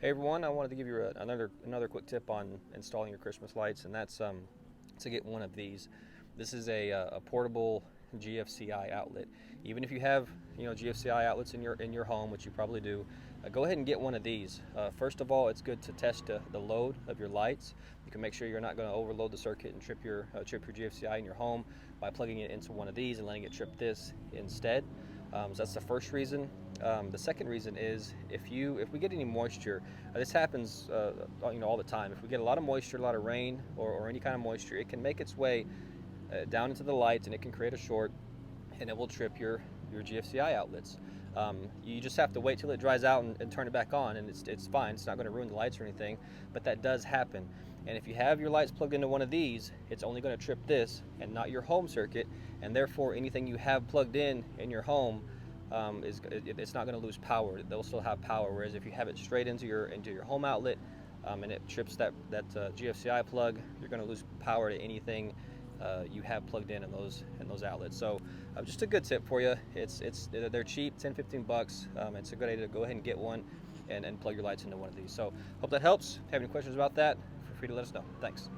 Hey everyone, I wanted to give you another quick tip on installing your Christmas lights, and that's to get one of these. This is a portable GFCI outlet. Even if you have GFCI outlets in your home, which you probably do, go ahead and get one of these. First of all, it's good to test the load of your lights. You can make sure you're not going to overload the circuit and trip your GFCI in your home by plugging it into one of these and letting it trip this instead. So that's the first reason. The second reason is if we get any moisture, this happens all the time. If we get a lot of moisture, a lot of rain, or any kind of moisture, it can make its way down into the lights, and it can create a short, and it will trip your GFCI outlets. You just have to wait till it dries out and turn it back on, and it's fine. It's not going to ruin the lights or anything, but that does happen. And if you have your lights plugged into one of these, it's only going to trip this and not your home circuit, and therefore anything you have plugged in your home it's not going to lose power. They'll still have power. Whereas if you have it straight into your home outlet and it trips that GFCI plug, you're going to lose power to anything you have plugged in those outlets. So just a good tip for you. They're cheap, 10-15 bucks. It's a good idea to go ahead and get one and plug your lights into one of these. So hope that helps. If you have any questions about that, feel free to let us know. Thanks.